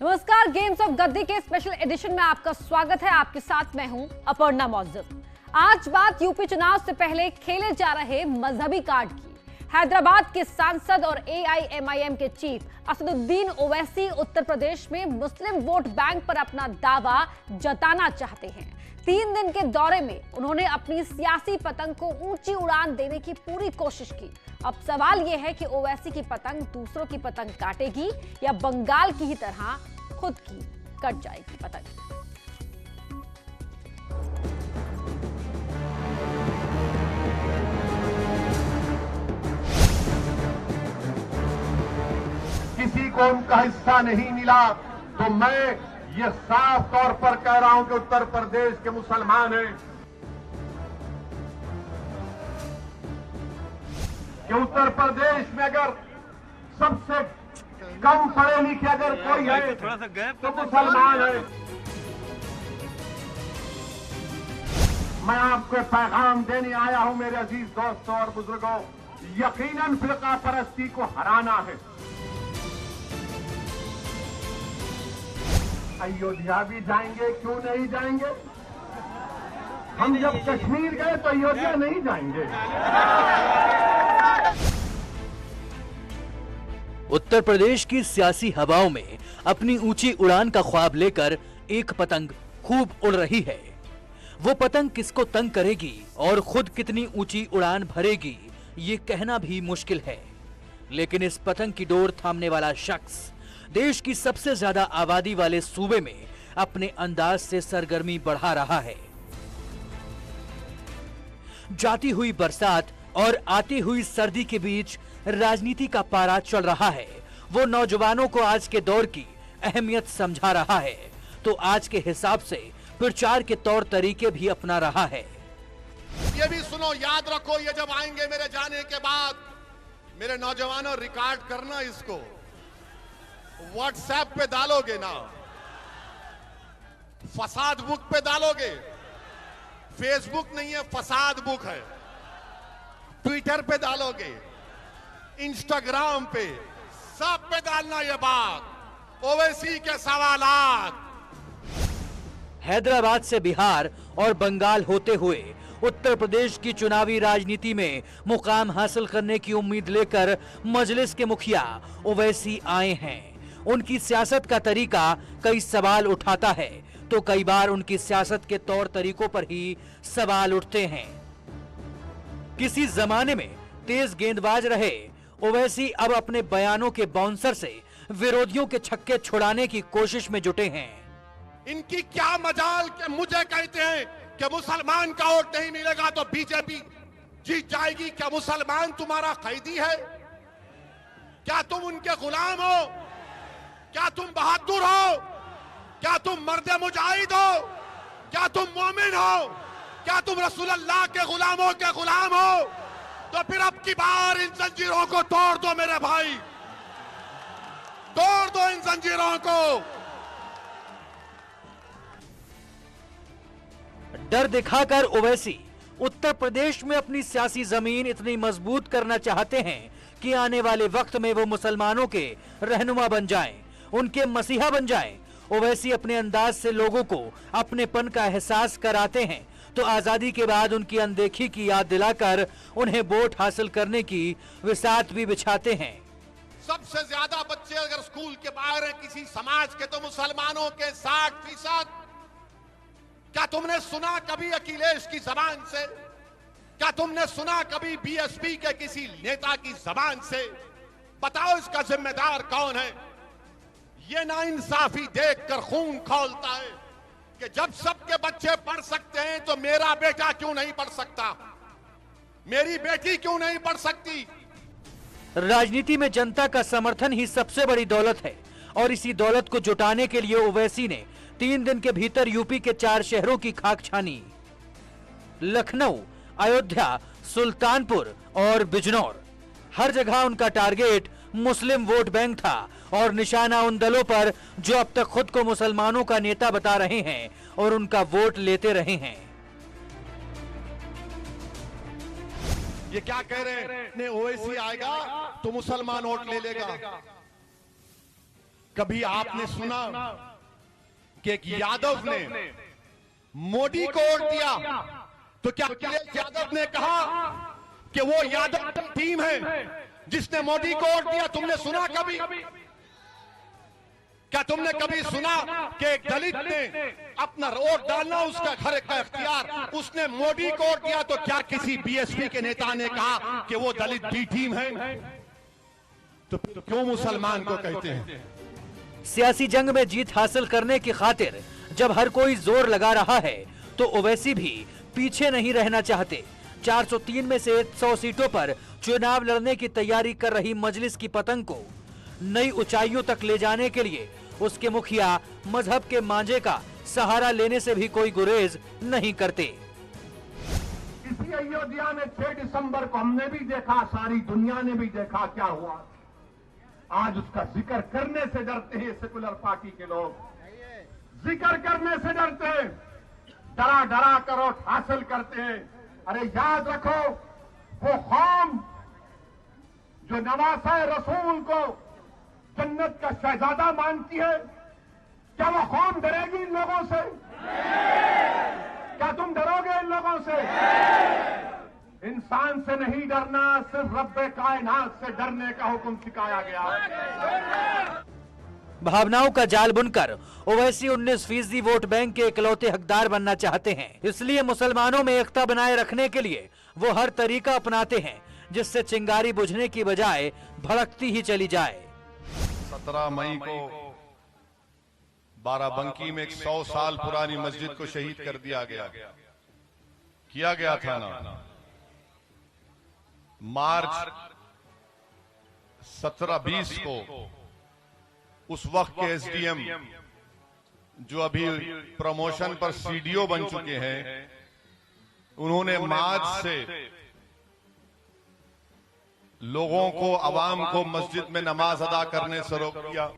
नमस्कार, games of गद्दी के special edition में आपका स्वागत है। आपके साथ मैं हूं अपर्णा मौजूद। आज बात यूपी चुनाव से पहले खेले जा रहे मजहबी कार्ड की। हैदराबाद के सांसद और एआईएमआईएम के चीफ असदुद्दीन ओवैसी उत्तर प्रदेश में मुस्लिम वोट बैंक पर अपना दावा जताना चाहते हैं। 3 दिन के दौरे में उन्होंने अपनी सियासी पतंग को ऊंची उड़ान देने की पूरी कोशिश की। अब सवाल यह है कि ओवैसी की पतंग दूसरों की पतंग काटेगी या बंगाल की ही तरह खुद की कट जाएगी पतंग। किसी को उनका हिस्सा नहीं मिला तो मैं ये साफ तौर पर कह रहा हूं कि उत्तर प्रदेश के मुसलमान हैं कि उत्तर प्रदेश में अगर सबसे कम पढ़े लिखे अगर कोई है तो मुसलमान है। मैं आपको पैगाम देने आया हूं मेरे अजीज दोस्तों और बुजुर्गों, यकीनन फिरका परस्ती को हराना है। अयोध्या भी जाएंगे, क्यों नहीं जाएंगे? हम जब कश्मीर गए तो अयोध्या नहीं जाएंगे। उत्तर प्रदेश की सियासी हवाओं में अपनी ऊंची उड़ान का ख्वाब लेकर एक पतंग खूब उड़ रही है। वो पतंग किसको तंग करेगी और खुद कितनी ऊंची उड़ान भरेगी, ये कहना भी मुश्किल है। लेकिन इस पतंग की डोर थामने वाला शख्स देश की सबसे ज्यादा आबादी वाले सूबे में अपने अंदाज से सरगर्मी बढ़ा रहा है। जाती हुई बरसात और आती हुई सर्दी के बीच राजनीति का पारा चल रहा है। वो नौजवानों को आज के दौर की अहमियत समझा रहा है, तो आज के हिसाब से प्रचार के तौर तरीके भी अपना रहा है। ये भी सुनो, याद रखो, ये जब आएंगे मेरे जाने के बाद, मेरे नौजवानों रिकॉर्ड करना, इसको व्हाट्सएप पे डालोगे ना, फसाद बुक पे डालोगे। फेसबुक नहीं है, फसाद बुक है। ट्विटर पे डालोगे, इंस्टाग्राम पे, सब पे डालना ये बात, ओवैसी के सवालात। हैदराबाद से बिहार और बंगाल होते हुए उत्तर प्रदेश की चुनावी राजनीति में मुकाम हासिल करने की उम्मीद लेकर मजलिस के मुखिया ओवैसी आए हैं। उनकी सियासत का तरीका कई सवाल उठाता है, तो कई बार उनकी सियासत के तौर तरीकों पर ही सवाल उठते हैं। किसी जमाने में तेज गेंदबाज रहे ओवैसी अब अपने बयानों के बाउंसर से विरोधियों के छक्के छुड़ाने की कोशिश में जुटे हैं। इनकी क्या मजाल कि मुझे कहते हैं कि मुसलमान का वोट नहीं मिलेगा तो बीजेपी जीत जाएगी। क्या मुसलमान तुम्हारा कैदी है? क्या तुम उनके गुलाम हो? क्या तुम बहादुर हो? क्या तुम मर्द मुजाहिद हो? क्या तुम मोमिन हो? क्या तुम रसूलुल्लाह के गुलामों के गुलाम हो? तो फिर अब की बार इन जंजीरों को तोड़ दो मेरे भाई, तोड़ दो इन जंजीरों को। डर दिखाकर ओवैसी उत्तर प्रदेश में अपनी सियासी जमीन इतनी मजबूत करना चाहते हैं कि आने वाले वक्त में वो मुसलमानों के रहनुमा बन जाएं, उनके मसीहा बन जाएं। ओवैसी अपने अंदाज से लोगों को अपनेपन का एहसास कराते हैं, तो आजादी के बाद उनकी अनदेखी की याद दिलाकर उन्हें वोट हासिल करने की विसात भी बिछाते हैं। सबसे ज्यादा बच्चे अगर स्कूल के बाहर हैं किसी समाज के, तो मुसलमानों के 60%। क्या तुमने सुना कभी अखिलेश की जबान से? क्या तुमने सुना कभी बीएसपी के किसी नेता की जबान से? बताओ इसका जिम्मेदार कौन है? ये नाइंसाफी देखकर खून खौलता है कि जब सबके बच्चे पढ़ सकते हैं तो मेरा बेटा क्यों नहीं पढ़ सकता, मेरी बेटी क्यों नहीं पढ़ सकती। राजनीति में जनता का समर्थन ही सबसे बड़ी दौलत है, और इसी दौलत को जुटाने के लिए ओवैसी ने 3 दिन के भीतर यूपी के 4 शहरों की खाक छानी। लखनऊ, अयोध्या, सुल्तानपुर और बिजनौर, हर जगह उनका टारगेट मुस्लिम वोट बैंक था और निशाना उन दलों पर जो अब तक खुद को मुसलमानों का नेता बता रहे हैं और उनका वोट लेते रहे हैं। ये क्या कह रहे हैं? ओवैसी आएगा तो मुसलमान वोट ले लेगा। कभी आपने सुना कि एक यादव ने मोदी को वोट दिया तो क्या अखिलेश यादव ने कहा कि वो यादव की टीम है जिसने मोदी को वोट दिया? तुमने सुना कभी? क्या तुमने कभी सुना कि एक दलित ने अपना वोट डालना उसका घर का इख्तियार, उसने मोदी को वोट दिया तो क्या किसी बीएसपी के नेता ने कहा कि वो दलित बी टीम है? तो क्यों मुसलमान को कहते हैं? सियासी जंग में जीत हासिल करने की खातिर जब हर कोई जोर लगा रहा है तो ओवैसी भी पीछे नहीं रहना चाहते। 403 में से 100 सीटों पर चुनाव लड़ने की तैयारी कर रही मजलिस की पतंग को नई ऊंचाइयों तक ले जाने के लिए उसके मुखिया मजहब के मांझे का सहारा लेने से भी कोई गुरेज नहीं करते। इसी अयोध्या में 6 दिसंबर को हमने भी देखा, सारी दुनिया ने भी देखा क्या हुआ। आज उसका जिक्र करने से डरते हैं सेकुलर पार्टी के लोग, जिक्र करने से डरते हैं, डरा डरा कर वोट हासिल करते हैं। अरे याद रखो, वो कौम जो नवासे रसूल को जन्नत का शहजादा मानती है, क्या वो कौम डरेगी इन लोगों से? क्या तुम डरोगे इन लोगों से? इंसान से नहीं डरना, सिर्फ रब्बे कायनात से डरने का हुक्म सिखाया गया। भावनाओं का जाल बुनकर ओवैसी 19% वोट बैंक के इकलौते हकदार बनना चाहते हैं। इसलिए मुसलमानों में एकता बनाए रखने के लिए वो हर तरीका अपनाते हैं जिससे चिंगारी बुझने की बजाय भड़कती ही चली जाए। 17 मई को बाराबंकी में एक 100 साल पुरानी मस्जिद को शहीद कर दिया गया, किया गया था ना। मार्च 17-20 को उस वक्त के एसडीएम जो अभी प्रमोशन पर सीडीओ बन चुके हैं, उन्होंने मार्च से लोगों को, आवाम को मस्जिद में नमाज अदा करने से रोक दिया।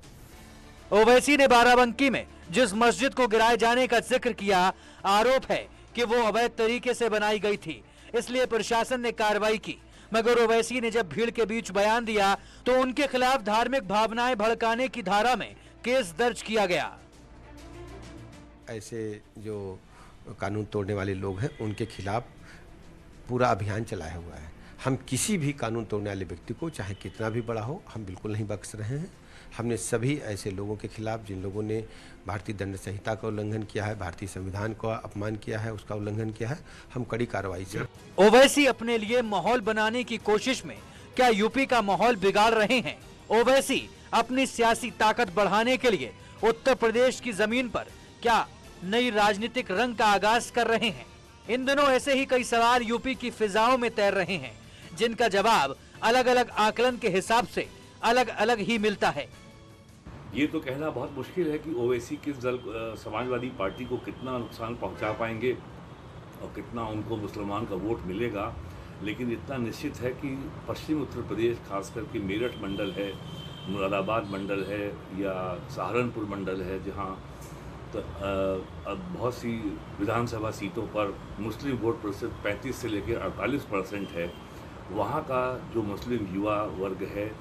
ओवैसी ने बाराबंकी में जिस मस्जिद को गिराए जाने का जिक्र किया, आरोप है कि वो अवैध तरीके से बनाई गई थी, इसलिए प्रशासन ने कार्रवाई की। मगर ओवैसी ने जब भीड़ के बीच बयान दिया तो उनके खिलाफ धार्मिक भावनाएं भड़काने की धारा में केस दर्ज किया गया। ऐसे जो कानून तोड़ने वाले लोग हैं उनके खिलाफ पूरा अभियान चलाया हुआ है। हम किसी भी कानून तोड़ने वाले व्यक्ति को, चाहे कितना भी बड़ा हो, हम बिल्कुल नहीं बख्श रहे हैं। हमने सभी ऐसे लोगों के खिलाफ जिन लोगों ने भारतीय दंड संहिता का उल्लंघन किया है, भारतीय संविधान का अपमान किया है, उसका उल्लंघन किया है, हम कड़ी कार्रवाई से। ओवैसी अपने लिए माहौल बनाने की कोशिश में क्या यूपी का माहौल बिगाड़ रहे हैं? ओवैसी अपनी सियासी ताकत बढ़ाने के लिए उत्तर प्रदेश की जमीन पर क्या नई राजनीतिक रंग का आगाज कर रहे हैं? इन दिनों ऐसे ही कई सवाल यूपी की फिजाओं में तैर रहे हैं, जिनका जवाब अलग अलग आकलन के हिसाब से अलग अलग ही मिलता है। ये तो कहना बहुत मुश्किल है कि ओवैसी किस दल, समाजवादी पार्टी को कितना नुकसान पहुंचा पाएंगे और कितना उनको मुसलमान का वोट मिलेगा। लेकिन इतना निश्चित है कि पश्चिम उत्तर प्रदेश, खासकर कि मेरठ मंडल है, मुरादाबाद मंडल है या सहारनपुर मंडल है, जहां अब बहुत सी विधानसभा सीटों पर मुस्लिम वोट प्रतिशत 35 से लेकर 48% है। वहाँ का जो मुस्लिम युवा वर्ग है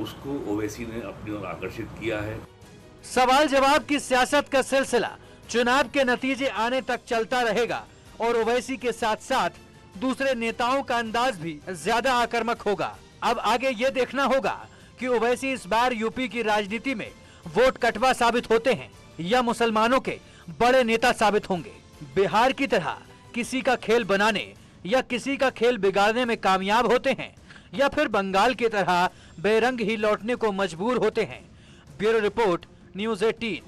उसको ओवैसी ने अपनी ओर आकर्षित किया है। सवाल जवाब की सियासत का सिलसिला चुनाव के नतीजे आने तक चलता रहेगा और ओवैसी के साथ साथ दूसरे नेताओं का अंदाज भी ज्यादा आक्रामक होगा। अब आगे ये देखना होगा कि ओवैसी इस बार यूपी की राजनीति में वोट कटवा साबित होते हैं या मुसलमानों के बड़े नेता साबित होंगे। बिहार की तरह किसी का खेल बनाने या किसी का खेल बिगाड़ने में कामयाब होते हैं या फिर बंगाल की तरह बेरंग ही लौटने को मजबूर होते हैं। Bureau report, news 18।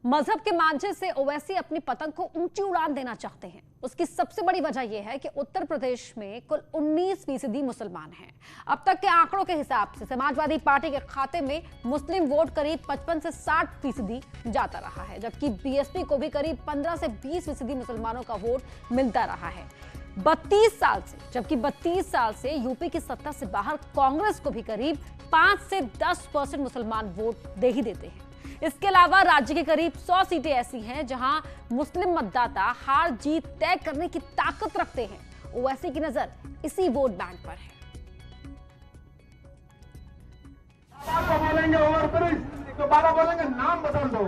मजहब के मांझे से ओवैसी अपनी पतंग को ऊंची उड़ान देना चाहते हैं। उसकी सबसे बड़ी वजह यह है कि उत्तर प्रदेश में कुल 19% मुसलमान हैं। अब तक के आंकड़ों के हिसाब से समाजवादी पार्टी के खाते में मुस्लिम वोट करीब 55 से 60% जाता रहा है, जबकि बीएसपी को भी करीब 15 से 20% मुसलमानों का वोट मिलता रहा है 32 साल से। जबकि 32 साल से यूपी की सत्ता से बाहर कांग्रेस को भी करीब 5 से 10% मुसलमान वोट दे ही देते हैं। इसके अलावा राज्य की करीब 100 सीटें ऐसी हैं जहां मुस्लिम मतदाता हार जीत तय करने की ताकत रखते हैं। ओवैसी की नजर इसी वोट बैंक पर है। बाबा बोलेंगे ओवर ब्रिज तो बाबा बोलेंगे नाम बदल दो।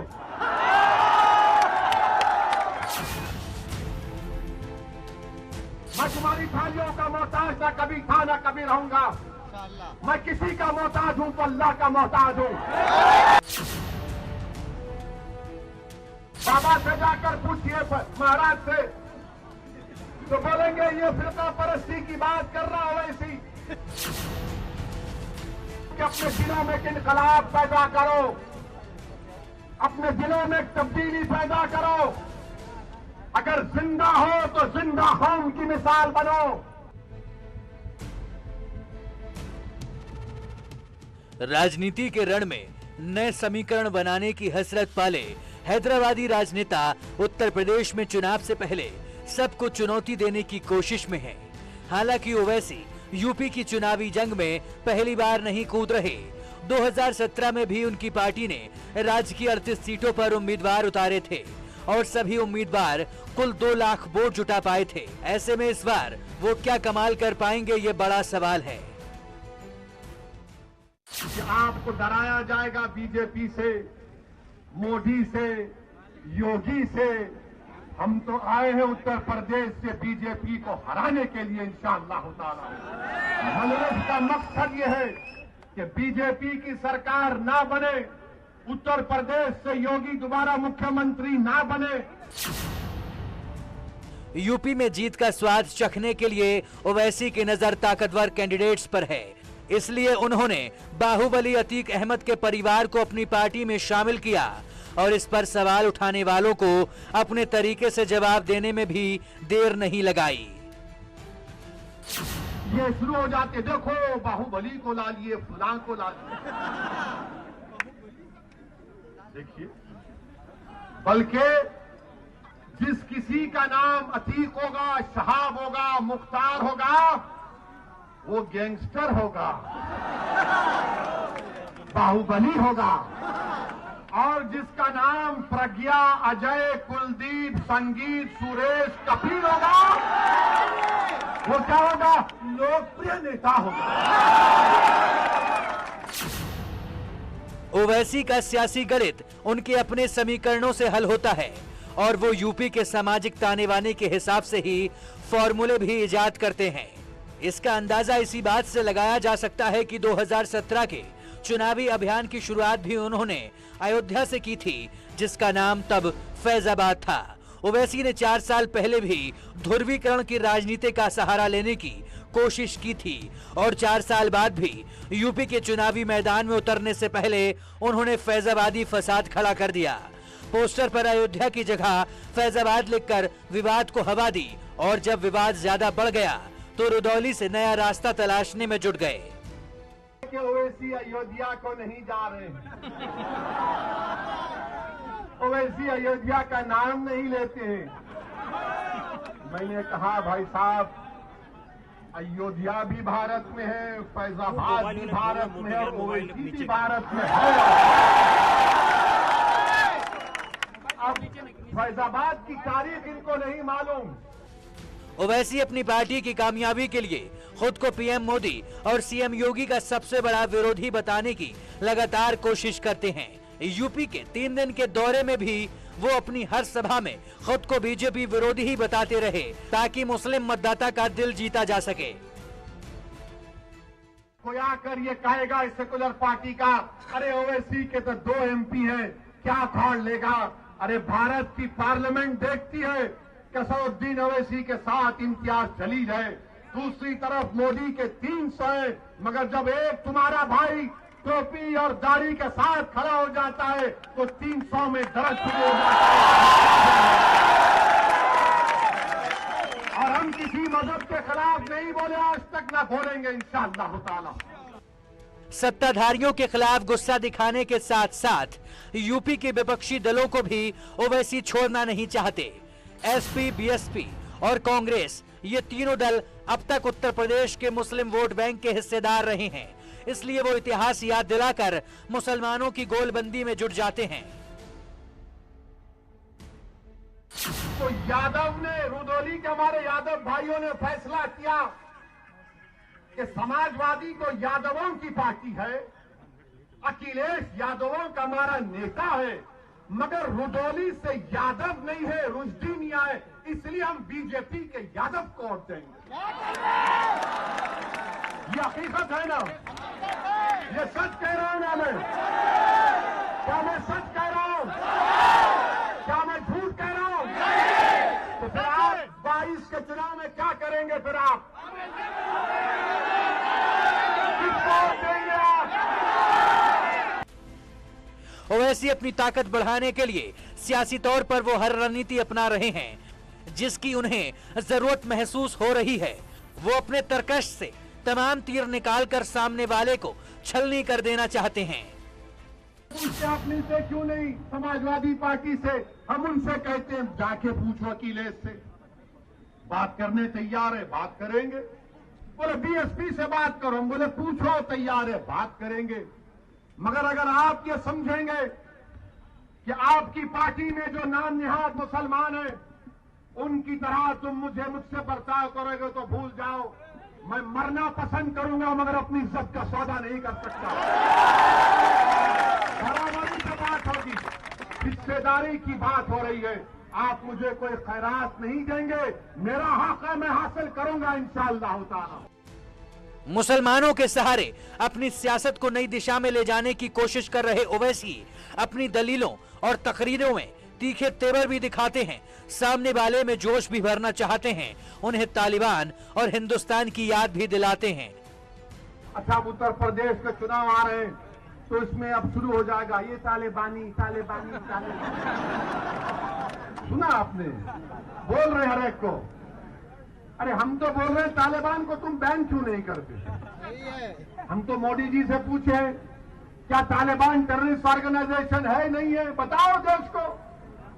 मैं तुम्हारी थालियों का मोहताज ना कभी था ना कभी रहूंगा। मैं किसी का मोहताज हूं तो अल्लाह का मोहताज हूं। बाबा से जाकर पूछिए महाराज से तो बोलेंगे ये फिरका परस्ती की बात कर रहा है वैसी कि अपने दिलों में इनकलाब पैदा करो, अपने दिलों में तब्दीली पैदा करो। अगर जिंदा हो तो जिंदा कौम की मिसाल बनो। राजनीति के रण में नए समीकरण बनाने की हसरत पाले हैदराबादी राजनेता उत्तर प्रदेश में चुनाव से पहले सबको चुनौती देने की कोशिश में हैं। हालांकि ओवैसी यूपी की चुनावी जंग में पहली बार नहीं कूद रहे। 2017 में भी उनकी पार्टी ने राज्य की 38 सीटों पर उम्मीदवार उतारे थे और सभी उम्मीदवार कुल 2 लाख वोट जुटा पाए थे। ऐसे में इस बार वो क्या कमाल कर पाएंगे, ये बड़ा सवाल है। कि आपको डराया जाएगा बीजेपी से, मोदी से, योगी से। हम तो आए हैं उत्तर प्रदेश से बीजेपी को हराने के लिए इंशाअल्लाह ताला। मजलिस का मकसद ये है कि बीजेपी की सरकार ना बने, उत्तर प्रदेश से योगी दोबारा मुख्यमंत्री ना बने। यूपी में जीत का स्वाद चखने के लिए ओवैसी की नजर ताकतवर कैंडिडेट्स पर है। इसलिए उन्होंने बाहुबली अतीक अहमद के परिवार को अपनी पार्टी में शामिल किया और इस पर सवाल उठाने वालों को अपने तरीके से जवाब देने में भी देर नहीं लगाई। ये शुरू हो जाते, देखो बाहुबली को ला लिए, फुलां को ला लिए। देखिए, बल्कि जिस किसी का नाम अतीक होगा, शहाब होगा, मुख्तार होगा, वो गैंगस्टर होगा, बाहुबली होगा। और जिसका नाम प्रज्ञा, अजय, कुलदीप, संगीत, सुरेश, कपिल होगा, वो क्या होगा? लोकप्रिय नेता होगा। ओवैसी का सियासी गणित उनके अपने समीकरणों से हल होता है और वो यूपी के सामाजिक ताने बाने के हिसाब से ही फॉर्मूले भी इजाद करते हैं। इसका अंदाजा इसी बात से लगाया जा सकता है कि 2017 के चुनावी अभियान की शुरुआत भी उन्होंने अयोध्या से की थी, जिसका नाम तब फैजाबाद था। ओवैसी ने 4 साल पहले भी ध्रुवीकरण की राजनीति का सहारा लेने की कोशिश की थी और 4 साल बाद भी यूपी के चुनावी मैदान में उतरने से पहले उन्होंने फैजाबादी फसाद खड़ा कर दिया। पोस्टर पर अयोध्या की जगह फैजाबाद लिखकर विवाद को हवा दी और जब विवाद ज्यादा बढ़ गया तो रुदौली से नया रास्ता तलाशने में जुट गए। ओवैसी अयोध्या को नहीं जा रहे, ओवैसी अयोध्या का नाम नहीं लेते हैं। मैंने कहा भाई साहब, अयोध्या भी भारत में है, फैजाबाद भी भारत में है, ओवैसी भी भारत में है। अब फैजाबाद की तारीख इनको नहीं मालूम। ओवैसी अपनी पार्टी की कामयाबी के लिए खुद को पीएम मोदी और सीएम योगी का सबसे बड़ा विरोधी बताने की लगातार कोशिश करते हैं। यूपी के 3 दिन के दौरे में भी वो अपनी हर सभा में खुद को बीजेपी विरोधी ही बताते रहे ताकि मुस्लिम मतदाता का दिल जीता जा सके। कोई आकर ये कहेगा सेकुलर पार्टी का, अरे ओवैसी के तो 2 MP हैं, क्या फाड़ लेगा? अरे भारत की पार्लियामेंट देखती है कसरुद्दीन ओवैसी के साथ इम्तियाज जलील है, दूसरी तरफ मोदी के 300 है, मगर जब एक तुम्हारा भाई टोपी और दाढ़ी के साथ खड़ा हो जाता है तो 300 में दर्द शुरू हो जाता है। और हम किसी मजहब के खिलाफ नहीं बोले आज तक, ना बोलेंगे इंशाअल्लाह ताला। सत्ताधारियों के खिलाफ गुस्सा दिखाने के साथ साथ यूपी के विपक्षी दलों को भी ओवैसी छोड़ना नहीं चाहते। एसपी, बीएसपी और कांग्रेस, ये तीनों दल अब तक उत्तर प्रदेश के मुस्लिम वोट बैंक के हिस्सेदार रहे हैं, इसलिए वो इतिहास याद दिलाकर मुसलमानों की गोलबंदी में जुट जाते हैं। तो यादव ने, रुदौली के हमारे यादव भाइयों ने फैसला किया कि समाजवादी तो यादवों की पार्टी है, अखिलेश यादवों का हमारा नेता है, मगर रुदौली से यादव नहीं है, रुजदी मियां है, इसलिए हम बीजेपी के यादव को वोट देंगे। ये हकीकत है ना? ये सच कह रहा हूं ना मैं? क्या मैं सच कह रहा हूं? क्या मैं झूठ कह रहा हूं? तो फिर आप 22 के चुनाव में क्या करेंगे? फिर आप किसको वोट देंगे आप? ओवैसी अपनी ताकत बढ़ाने के लिए सियासी तौर पर वो हर रणनीति अपना रहे हैं जिसकी उन्हें जरूरत महसूस हो रही है। वो अपने तरकश से तमाम तीर निकालकर सामने वाले को छलनी कर देना चाहते हैं। पूछते अपने से क्यों नहीं? समाजवादी पार्टी से हम उनसे कहते हैं जाके पूछो अखिलेश से, बात करने तैयार है, बात करेंगे। बोले बीएसपी से बात करो, हम बोले पूछो, तैयार है, बात करेंगे। मगर अगर आप ये समझेंगे कि आपकी पार्टी में जो नाम निहाद मुसलमान है उनकी तरह तुम मुझसे बर्ताव करोगे तो भूल जाओ, मैं मरना पसंद करूंगा मगर अपनी इज्जत का सौदा नहीं कर सकता। बराबरी से बात होगी, हिस्सेदारी की बात हो रही है। आप मुझे कोई खैरात नहीं देंगे, मेरा हक है, मैं हासिल करूंगा इंशाअल्लाह ताला। मुसलमानों के सहारे अपनी सियासत को नई दिशा में ले जाने की कोशिश कर रहे ओवैसी अपनी दलीलों और तकरीरों में तीखे तेवर भी दिखाते हैं, सामने वाले में जोश भी भरना चाहते हैं, उन्हें तालिबान और हिंदुस्तान की याद भी दिलाते हैं। अच्छा, अब उत्तर प्रदेश के चुनाव आ रहे हैं तो इसमें अब शुरू हो जाएगा ये तालिबानी तालिबानी तालिबानी। सुना आपने? बोल रहे हर एक को। अरे हम तो बोल रहे हैं तालिबान को तुम बैन क्यों नहीं करते? हम तो मोदी जी से पूछे क्या तालिबान टेररिस्ट ऑर्गेनाइजेशन है नहीं है? बताओ देश को।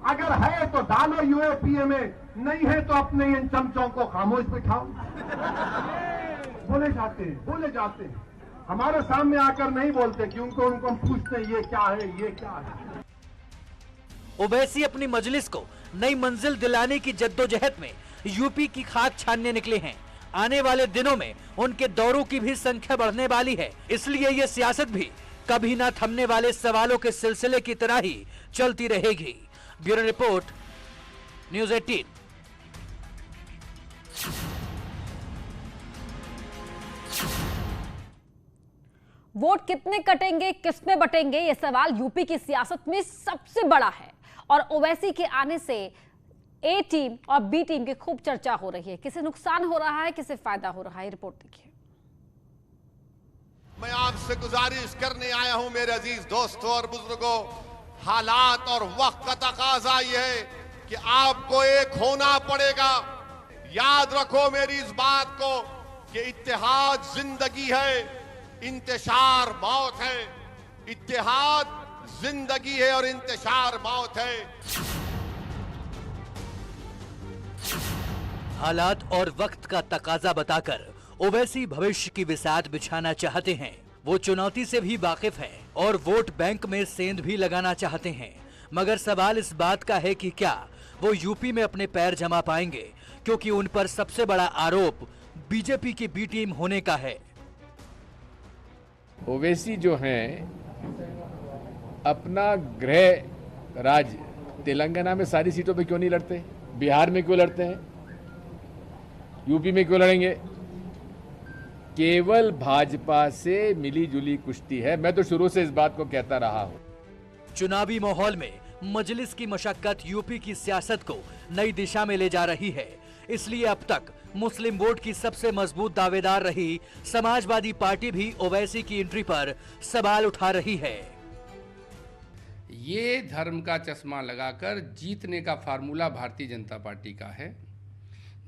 अगर है तो डालो यूएपीए में, नहीं है तो अपने इन चमचों को खामोश बिठाओ। बोले जाते हैं हमारे सामने आकर नहीं बोलते क्योंकि उनको हम पूछते हैं ये क्या है, ये क्या है। ओवैसी अपनी मजलिस को नई मंजिल दिलाने की जद्दोजहद में यूपी की खाक छानने निकले हैं। आने वाले दिनों में उनके दौरों की भी संख्या बढ़ने वाली है, इसलिए ये सियासत भी कभी ना थमने वाले सवालों के सिलसिले की तरह ही चलती रहेगी। Bureau report, news 18। वोट कितने कटेंगे, किसमें बटेंगे, ये सवाल यूपी की सियासत में सबसे बड़ा है और ओवैसी के आने से ए टीम और बी टीम की खूब चर्चा हो रही है। किसे नुकसान हो रहा है, किसे फायदा हो रहा है, रिपोर्ट देखिए। मैं आपसे गुजारिश करने आया हूं मेरे अजीज दोस्तों और बुजुर्गों, हालात और वक्त का तकाजा यह है कि आपको एक होना पड़ेगा। याद रखो मेरी इस बात को कि इत्तेहाद जिंदगी है, इंतशार मौत है। इत्तेहाद जिंदगी है और इंतशार मौत है। हालात और वक्त का तकाजा बताकर ओवैसी भविष्य की बिसात बिछाना चाहते हैं। वो चुनौती से भी वाकिफ हैं और वोट बैंक में सेंध भी लगाना चाहते हैं, मगर सवाल इस बात का है कि क्या वो यूपी में अपने पैर जमा पाएंगे, क्योंकि उन पर सबसे बड़ा आरोप बीजेपी की बी टीम होने का है। ओवैसी जो हैं अपना गृह राज्य तेलंगाना में सारी सीटों पे क्यों नहीं लड़ते? बिहार में क्यों लड़ते हैं? यूपी में क्यों लड़ेंगे? केवल भाजपा से मिली जुली कुश्ती है। मैं तो शुरू से इस बात को कहता रहा हूं। चुनावी माहौल में मजलिस की मशक्कत यूपी की सियासत को नई दिशा में ले जा रही है, इसलिए अब तक मुस्लिम वोट की सबसे मजबूत दावेदार रही समाजवादी पार्टी भी ओवैसी की एंट्री पर सवाल उठा रही है। ये धर्म का चश्मा लगाकर जीतने का फार्मूला भारतीय जनता पार्टी का है।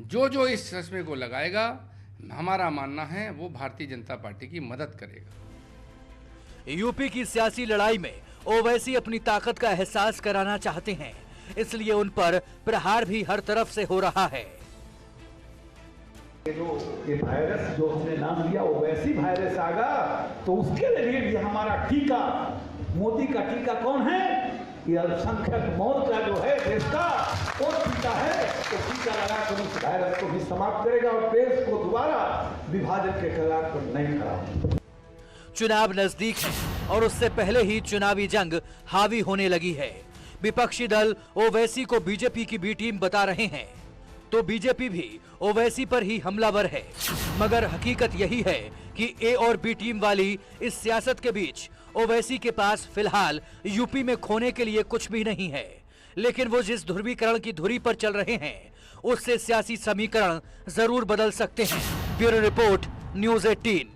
जो इस चश्मे को लगाएगा, हमारा मानना है वो भारतीय जनता पार्टी की मदद करेगा। यूपी की सियासी लड़ाई में ओवैसी अपनी ताकत का एहसास कराना चाहते हैं, इसलिए उन पर प्रहार भी हर तरफ से हो रहा है। ये वायरस जो हमने नाम दिया ओवैसी वायरस आगा, तो उसके लिए हमारा टीका, मोदी का टीका कौन है? ये अल्पसंख्यक मौत का जो है देश का, वो टीका है। तो टीका लगाकर उस वायरस को भी समाप्त करेगा और देश को दोबारा विभाजन के खिलाफ नहीं खड़ा। चुनाव नजदीक है और उससे पहले ही चुनावी जंग हावी होने लगी है। विपक्षी दल ओवैसी को बीजेपी की बी टीम बता रहे हैं, तो बीजेपी भी ओवैसी पर ही हमलावर है। मगर हकीकत यही है कि ए और बी टीम वाली इस सियासत के बीच ओवैसी के पास फिलहाल यूपी में खोने के लिए कुछ भी नहीं है। लेकिन वो जिस ध्रुवीकरण की धुरी पर चल रहे हैं, उससे सियासी समीकरण जरूर बदल सकते हैं। Bureau report, news 18।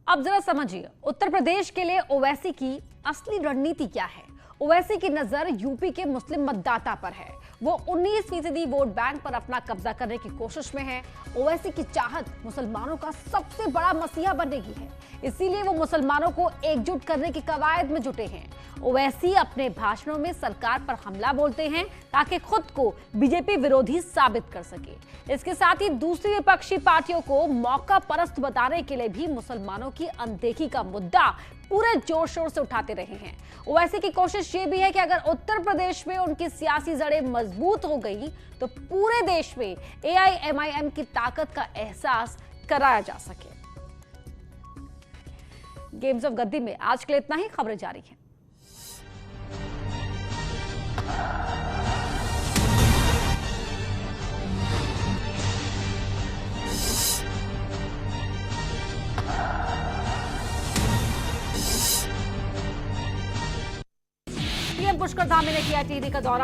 अब जरा समझिए उत्तर प्रदेश के लिए ओवैसी की असली रणनीति क्या है। ओवैसी की नजर यूपी के मुस्लिम मतदाता पर है। वो 19% वोट बैंक पर अपना कब्जा करने की कोशिश में है। ओवैसी की चाहत मुसलमानों का सबसे बड़ा मसीहा बनने की है, इसीलिए वो मुसलमानों को एकजुट करने की कवायद में जुटे हैं। ओवैसी अपने भाषणों में सरकार पर हमला बोलते हैं ताकि खुद को बीजेपी विरोधी साबित कर सके। इसके साथ ही दूसरी विपक्षी पार्टियों को मौका परस्त बताने के लिए भी मुसलमानों की अनदेखी का मुद्दा पूरे जोर शोर से उठाते रहे हैं। ओवैसी की कोशिश ये भी है कि अगर उत्तर प्रदेश में उनकी सियासी जड़ें मजबूत हो गई तो पूरे देश में एआईएमआईएम की ताकत का एहसास कराया जा सके। गेम्स ऑफ गद्दी में आज के लिए इतना ही। खबरें जारी हैं। पीएम पुष्कर धामी ने किया टिहरी का दौरा।